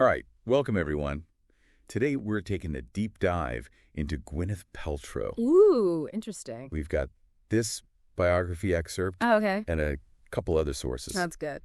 All right, welcome everyone. Today we're taking a deep dive into Gwyneth Paltrow. Ooh, interesting. We've got this biography excerpt Oh, okay. and a couple other sources. That's good.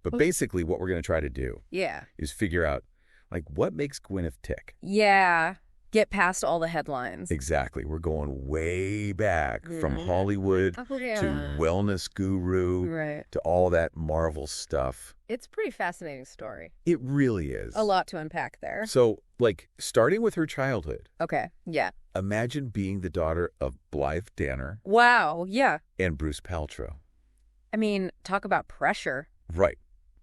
But basically what we're going to try to do Yeah. is figure out, like, what makes Gwyneth tick? Yeah. Get past all the headlines. Exactly. We're going way back from Hollywood Oh, yeah. to wellness guru Right. to all that Marvel stuff. It's a pretty fascinating story. It really is. A lot to unpack there. So, like, starting with her childhood, Okay. Yeah. imagine being the daughter of Blythe Danner Wow. Yeah. and Bruce Paltrow. I mean, talk about pressure. Right.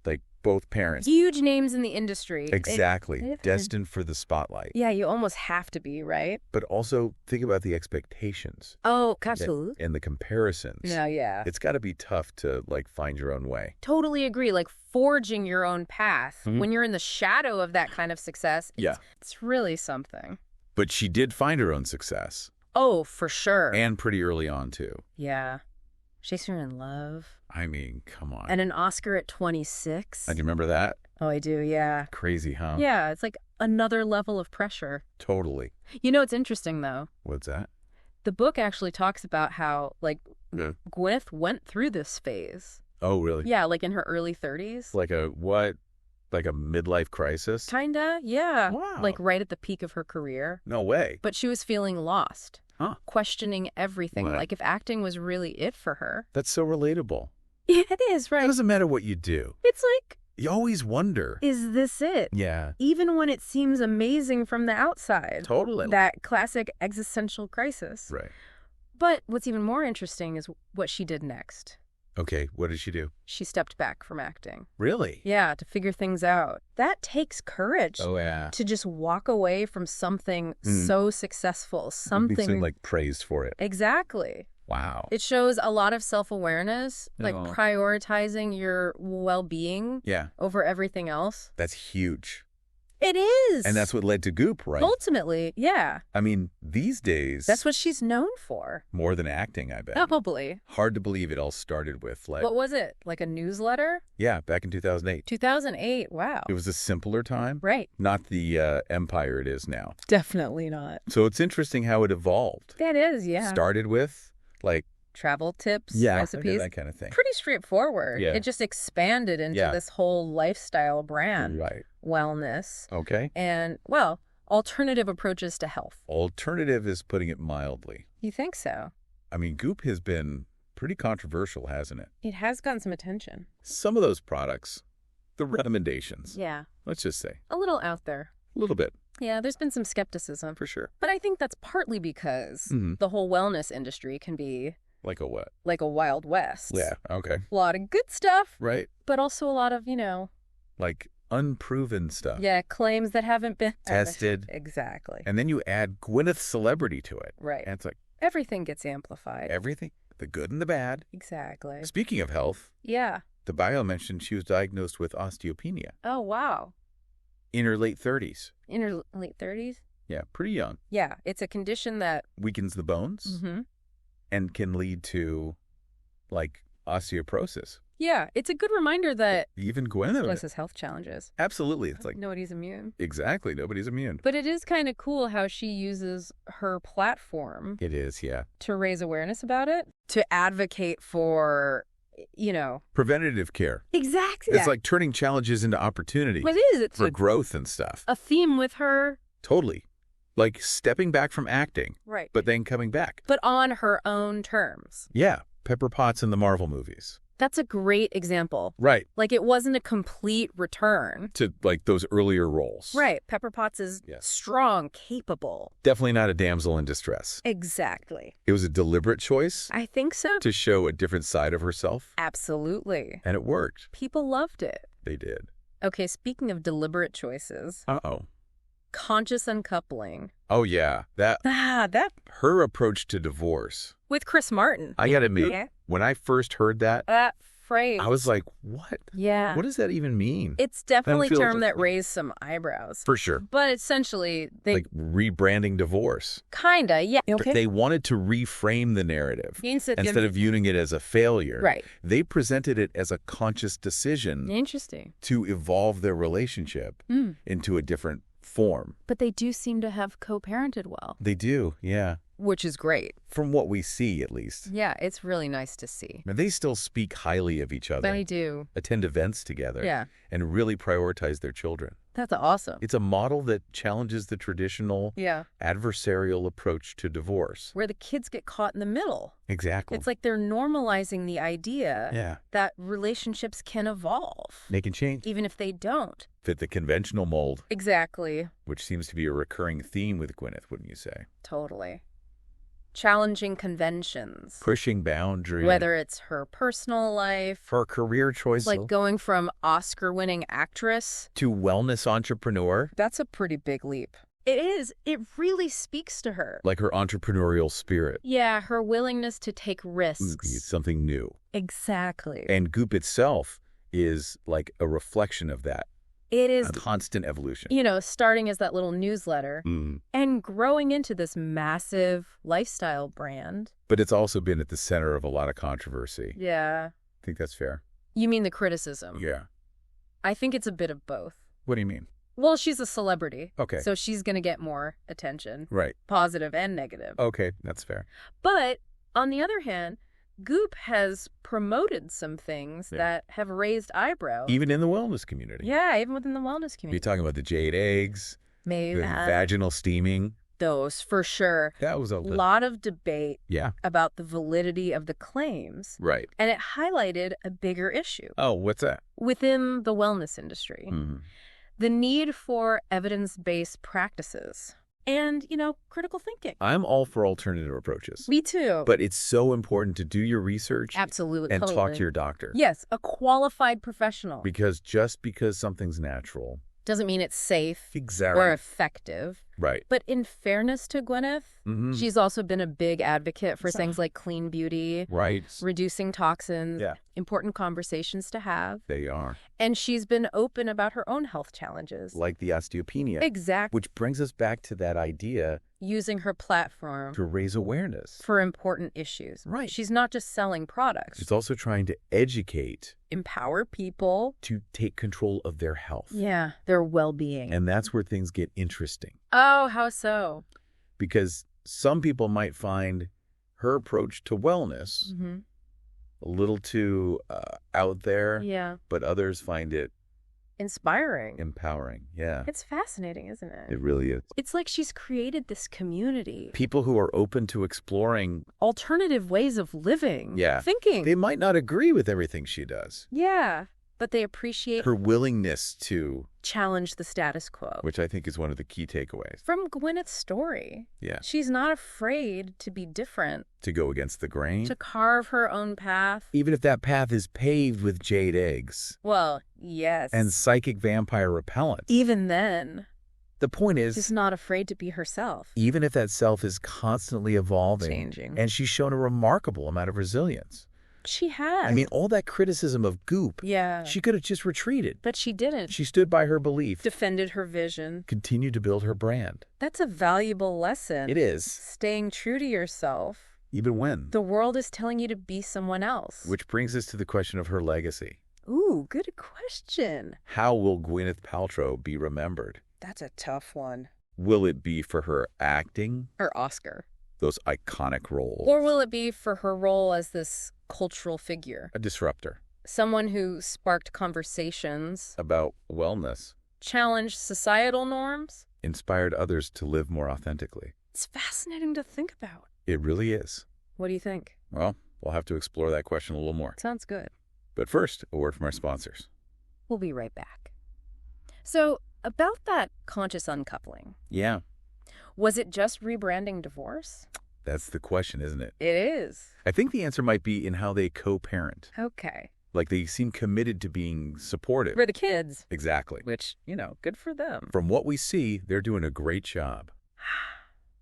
Like, both parents. Huge names in the industry. Exactly. Destined for the spotlight. Yeah, you almost have to be, right? But also, think about the expectations. Oh, absolutely. And the comparisons. No, yeah. It's got to be tough to, like, find your own way. Totally agree. Like, forging your own path when you're in the shadow of that kind of success, it's really something. But she did find her own success. Oh, for sure. And pretty early on, too. Yeah. Shakespeare in Love. I mean, come on. And an Oscar at 26. Do you remember that? Oh, I do, yeah. Crazy, huh? Yeah, it's like another level of pressure. Totally. You know, it's interesting, though. What's that? The book actually talks about how, like, Gwyneth went through this phase. Oh, really? Yeah, like in her early 30s. Like a what? Like a midlife crisis? Kinda, yeah. Wow. Like right at the peak of her career. No way. But she was feeling lost. Huh. Questioning everything. What? Like if acting was really it for her. That's so relatable. Yeah, it is, It right? doesn't matter what you do. It's like, You always wonder. is this it? Yeah. Even when it seems amazing from the outside. Totally. That classic existential crisis. Right. But what's even more interesting is what she did next. Okay, what did she do? She stepped back from acting. Really? Yeah, to figure things out. That takes courage. Oh, yeah. To just walk away from something so successful. Something Being, like, praised for it. Exactly. Wow. It shows a lot of self-awareness, like Oh. prioritizing your well-being Yeah. over everything else. That's huge. It is. And that's what led to Goop, right? Ultimately, yeah. I mean, these days... That's what she's known for. More than acting, I bet. Probably. Hard to believe it all started with, like... What was it? Like a newsletter? Yeah, back in 2008. 2008. Wow. It was a simpler time. Right. Not the empire it is now. Definitely not. So it's interesting how it evolved. That is, yeah. Started with, like... Travel tips, Yeah, recipes. that kind of thing. Pretty straightforward. Yeah. It just expanded into Yeah. this whole lifestyle brand. Right. Wellness. Okay. And, well, alternative approaches to health. Alternative is putting it mildly. You think so? I mean, Goop has been pretty controversial, hasn't it? It has gotten some attention. Some of those products, the recommendations, Yeah. let's just say, A little out there. a little bit, Yeah, there's been some skepticism. for sure. But I think that's partly because the whole wellness industry can be Like a what? like a Wild West. Yeah, okay. A lot of good stuff, Right? but also a lot of, Like unproven stuff. yeah, claims that haven't been Tested. Exactly. And then you add Gwyneth celebrity to it. Right. And it's like Everything gets amplified. everything, the good and the bad. Exactly. Speaking of health, Yeah. the bio mentioned she was diagnosed with osteopenia Oh, wow. in her late 30s. In her late 30s? Yeah, pretty young. Yeah, it's a condition that... Weakens the bones and can lead to, like, osteoporosis. Yeah, it's a good reminder that Even Gwyneth. plus his health challenges. Absolutely. It's like, Nobody's immune. exactly, nobody's immune. But it is kind of cool how she uses her platform It is, yeah. to raise awareness about it, to advocate for, Preventative care. Exactly. It's like turning challenges into opportunity It is. It's for growth and stuff. a theme with her. Totally. Like stepping back from acting, Right. but then coming back. But on her own terms. Yeah, Pepper Potts in the Marvel movies. That's a great example. Right. Like, it wasn't a complete return. To, like, those earlier roles. Right. Pepper Potts is strong, capable. Definitely not a damsel in distress. Exactly. It was a deliberate choice I think so. to show a different side of herself, Absolutely. and it worked. People loved it. They did. Okay, speaking of deliberate choices, Uh-oh. conscious uncoupling. Oh, yeah. That Her approach to divorce. With Chris Martin. I gotta admit, Yeah. when I first heard that, That afraid. I was like, what? Yeah. What does that even mean? It's definitely a term that raised some eyebrows. For sure. But essentially, they... Like rebranding divorce. Kinda, yeah. Okay. They wanted to reframe the narrative. Instead of viewing it as a failure. Right. They presented it as a conscious decision. Interesting. To evolve their relationship into a different form. But they do seem to have co-parented well. They do, yeah. Which is great. From what we see, at least. Yeah, it's really nice to see. And they still speak highly of each other. They do. Attend events together. Yeah. And really prioritize their children. That's awesome. It's a model that challenges the traditional adversarial approach to divorce. Where the kids get caught in the middle. Exactly. It's like they're normalizing the idea that relationships can evolve. They can change. Even if they don't. Fit the conventional mold. Exactly. Which seems to be a recurring theme with Gwyneth, wouldn't you say? Totally. Challenging conventions. Pushing boundaries. Whether it's her personal life. Her career choices. Like going from Oscar-winning actress. To wellness entrepreneur. That's a pretty big leap. It is. It really speaks to her. Like her entrepreneurial spirit. Yeah, her willingness to take risks. Something new. Exactly. And Goop itself is like a reflection of that. It is a constant evolution. You know, starting as that little newsletter and growing into this massive lifestyle brand. But it's also been at the center of a lot of controversy. Yeah. I think that's fair. You mean the criticism? Yeah. I think it's a bit of both. What do you mean? Well, she's a celebrity. Okay. So she's going to get more attention. Right. Positive and negative. Okay, that's fair. But on the other hand, Goop has promoted some things that have raised eyebrows. Even in the wellness community. Yeah, even within the wellness community. You're talking about the jade eggs, maybe the vaginal steaming. Those, for sure. That was a lot of debate Yeah. about the validity of the claims. Right. And it highlighted a bigger issue. Oh, what's that? Within the wellness industry. The need for evidence-based practices. And, you know, critical thinking. I'm all for alternative approaches. Me too. But it's so important to do your research. Absolutely. And talk to your doctor. Yes, a qualified professional. Because just because something's natural doesn't mean it's safe exactly. or effective. Right. But in fairness to Gwyneth, she's also been a big advocate for things like clean beauty, right, reducing toxins, yeah. important conversations to have. They are. And she's been open about her own health challenges. Like the osteopenia. Exactly. Which brings us back to that idea. Using her platform to raise awareness. For important issues. Right. She's not just selling products. She's also trying to educate. Empower people. To take control of their health. Yeah, their well-being. And that's where things get interesting. Oh, how so? Because some people might find her approach to wellness a little too out there. Yeah. But others find it inspiring. Empowering, yeah. It's fascinating, isn't it? It really is. It's like she's created this community. People who are open to exploring alternative ways of living. Yeah. Thinking. They might not agree with everything she does. Yeah. But they appreciate her willingness to challenge the status quo. Which I think is one of the key takeaways. From Gwyneth's story. Yeah. She's not afraid to be different. To go against the grain. To carve her own path. Even if that path is paved with jade eggs. Well, yes. And psychic vampire repellent. Even then. The point is, she's not afraid to be herself. Even if that self is constantly evolving. Changing. And she's shown a remarkable amount of resilience. She has. I mean, all that criticism of Goop. Yeah. She could have just retreated. But she didn't. She stood by her belief. Defended her vision. Continued to build her brand. That's a valuable lesson. It is. Staying true to yourself. Even when the world is telling you to be someone else. Which brings us to the question of her legacy. Ooh, good question. How will Gwyneth Paltrow be remembered? That's a tough one. Will it be for her acting? Her Oscar. Those iconic roles. Or will it be for her role as this cultural figure? A disruptor. Someone who sparked conversations. About wellness. Challenged societal norms. Inspired others to live more authentically. It's fascinating to think about. It really is. What do you think? Well, we'll have to explore that question a little more. Sounds good. But first, a word from our sponsors. We'll be right back. So, about that conscious uncoupling. Yeah. Was it just rebranding divorce? That's the question, isn't it? It is. I think the answer might be in how they co-parent. Okay. Like they seem committed to being supportive. For the kids. Exactly. Which, you know, good for them. From what we see, they're doing a great job.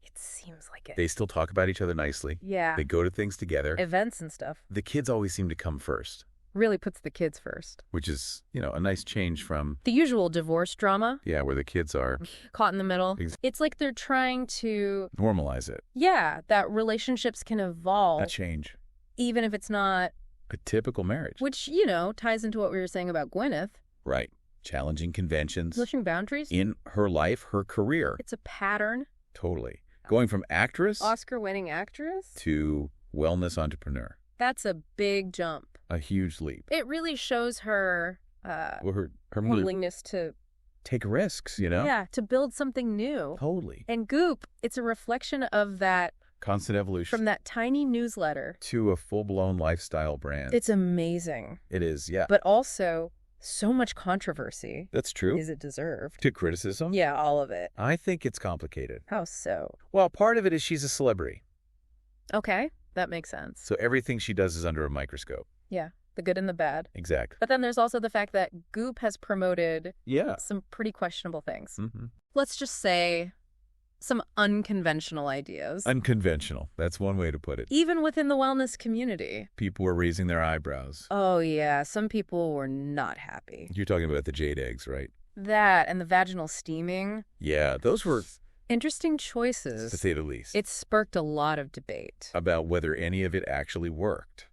It seems like it. They still talk about each other nicely. Yeah. They go to things together. Events and stuff. The kids always seem to come first. Really puts the kids first. Which is, a nice change from the usual divorce drama. Yeah, where the kids are caught in the middle. It's like they're trying to normalize it. Yeah, that relationships can evolve. A change. Even if it's not a typical marriage. Which, ties into what we were saying about Gwyneth. Right. Challenging conventions. Pushing boundaries. In her life, her career. It's a pattern. Totally. Going from actress. Oscar-winning actress. To wellness entrepreneur. That's a big jump. A huge leap. It really shows her her willingness to take risks, Yeah, to build something new. Totally. And Goop, it's a reflection of that constant evolution. From that tiny newsletter to a full-blown lifestyle brand. It's amazing. It is, yeah. But also so much controversy. That's true. Is it deserved? To criticism? Yeah, all of it. I think it's complicated. How so? Well, part of it is she's a celebrity. Okay, that makes sense. So everything she does is under a microscope. Yeah, the good and the bad. Exactly. But then there's also the fact that Goop has promoted some pretty questionable things. Mm-hmm. Let's just say some unconventional ideas. Unconventional. That's one way to put it. Even within the wellness community. People were raising their eyebrows. Oh, yeah. Some people were not happy. You're talking about the jade eggs, right? That and the vaginal steaming. Yeah, those were interesting choices. To say the least. It sparked a lot of debate. About whether any of it actually worked.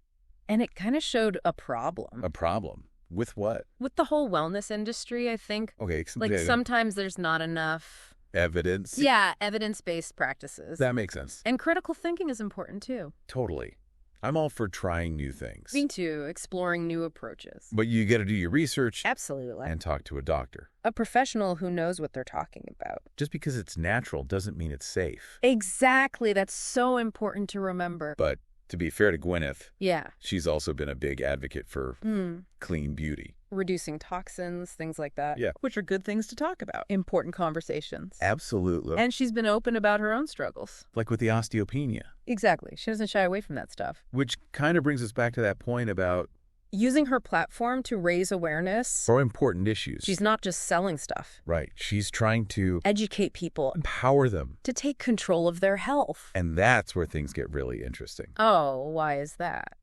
And it kind of showed a problem. A problem? With what? With the whole wellness industry, I think. Okay. Like sometimes there's not enough evidence. Yeah, evidence-based practices. That makes sense. And critical thinking is important too. Totally. I'm all for trying new things. Me too, exploring new approaches. But you got to do your research. Absolutely. And talk to a doctor. A professional who knows what they're talking about. Just because it's natural doesn't mean it's safe. Exactly. That's so important to remember. But to be fair to Gwyneth, yeah, she's also been a big advocate for clean beauty. Reducing toxins, things like that. Yeah. Which are good things to talk about. Important conversations. Absolutely. And she's been open about her own struggles. Like with the osteopenia. Exactly. She doesn't shy away from that stuff. Which kind of brings us back to that point about using her platform to raise awareness for important issues. She's not just selling stuff. Right. She's trying to educate people. Empower them. To take control of their health. And that's where things get really interesting. Oh, why is that?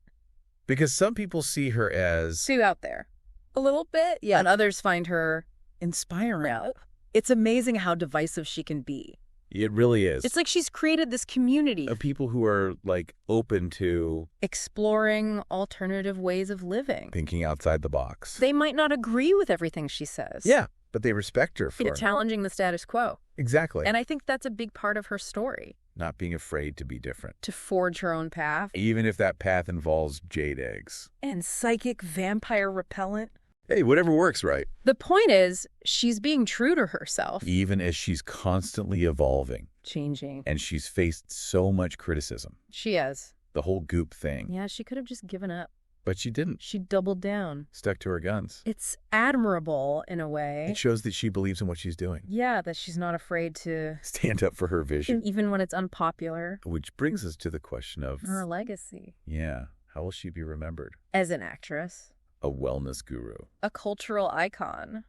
Because some people see her as too out there. A little bit, yeah. And others find her inspiring. Yeah. It's amazing how divisive she can be. It really is. It's like she's created this community of people who are like open to exploring alternative ways of living. Thinking outside the box. They might not agree with everything she says. Yeah, but they respect her for challenging the status quo. Exactly. And I think that's a big part of her story. Not being afraid to be different. To forge her own path. Even if that path involves jade eggs. And psychic vampire repellent. Hey, whatever works, right? The point is, she's being true to herself. Even as she's constantly evolving. Changing. And she's faced so much criticism. She has. The whole Goop thing. Yeah, she could have just given up. But she didn't. She doubled down. Stuck to her guns. It's admirable in a way. It shows that she believes in what she's doing. Yeah, that she's not afraid to stand up for her vision. Even when it's unpopular. Which brings us to the question of her legacy. Yeah. How will she be remembered? As an actress. A wellness guru. A cultural icon.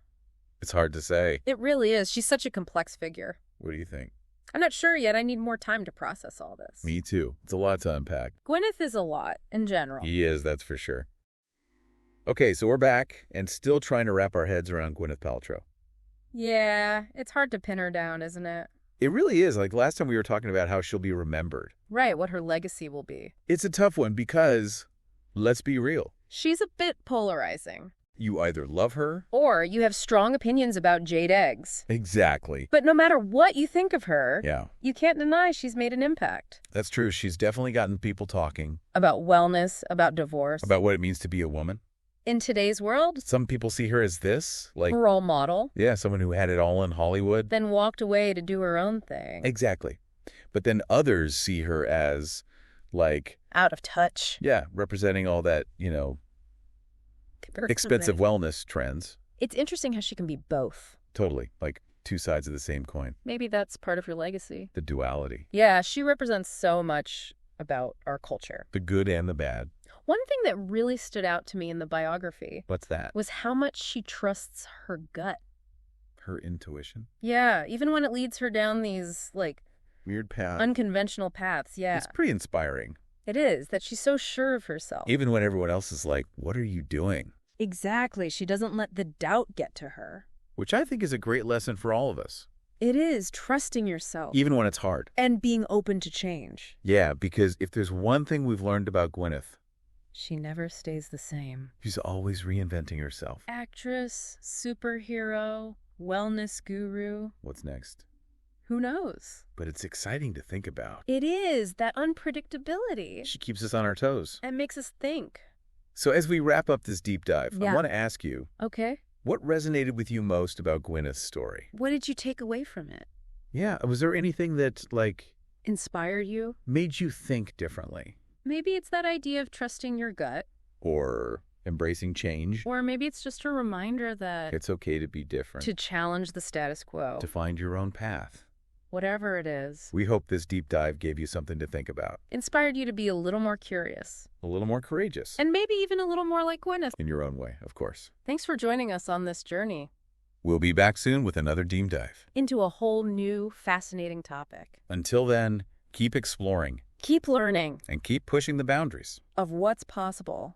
It's hard to say. It really is. She's such a complex figure. What do you think? I'm not sure yet. I need more time to process all this. Me too. It's a lot to unpack. Gwyneth is a lot in general. He is, that's for sure. Okay, so we're back and still trying to wrap our heads around Gwyneth Paltrow. Yeah, it's hard to pin her down, isn't it? It really is. Like last time we were talking about how she'll be remembered. Right, what her legacy will be. It's a tough one because, let's be real. She's a bit polarizing. You either love her... or you have strong opinions about jade eggs. Exactly. But no matter what you think of her, yeah, you can't deny she's made an impact. That's true. She's definitely gotten people talking. About wellness, about divorce. About what it means to be a woman. In today's world... some people see her as this, like... a role model. Yeah, someone who had it all in Hollywood. Then walked away to do her own thing. Exactly. But then others see her as, like... out of touch. Yeah, representing all that, expensive wellness trends. It's interesting how she can be both. Totally. Like two sides of the same coin. Maybe that's part of her legacy. The duality. Yeah, she represents so much about our culture. The good and the bad. One thing that really stood out to me in the biography... what's that? Was how much she trusts her gut. Her intuition? Yeah, even when it leads her down these, like... weird paths. Unconventional paths, yeah. It's pretty inspiring. It is, that she's so sure of herself. Even when everyone else is like, what are you doing? Exactly. She doesn't let the doubt get to her. Which I think is a great lesson for all of us. It is, trusting yourself. Even when it's hard. And being open to change. Yeah, because if there's one thing we've learned about Gwyneth, she never stays the same. She's always reinventing herself. Actress, superhero, wellness guru. What's next? Who knows? But it's exciting to think about. It is, that unpredictability. She keeps us on our toes. And makes us think. So as we wrap up this deep dive, Yeah. I want to ask you, Okay. what resonated with you most about Gwyneth's story? What did you take away from it? Yeah, was there anything that, Inspire you? made you think differently? Maybe it's that idea of trusting your gut. Or embracing change? Or maybe it's just a reminder that It's okay to be different. to challenge the status quo. To find your own path. Whatever it is. We hope this deep dive gave you something to think about. Inspired you to be a little more curious. A little more courageous. And maybe even a little more like Gwyneth. In your own way, of course. Thanks for joining us on this journey. We'll be back soon with another deep dive. Into a whole new, fascinating topic. Until then, keep exploring. Keep learning. And keep pushing the boundaries. Of what's possible.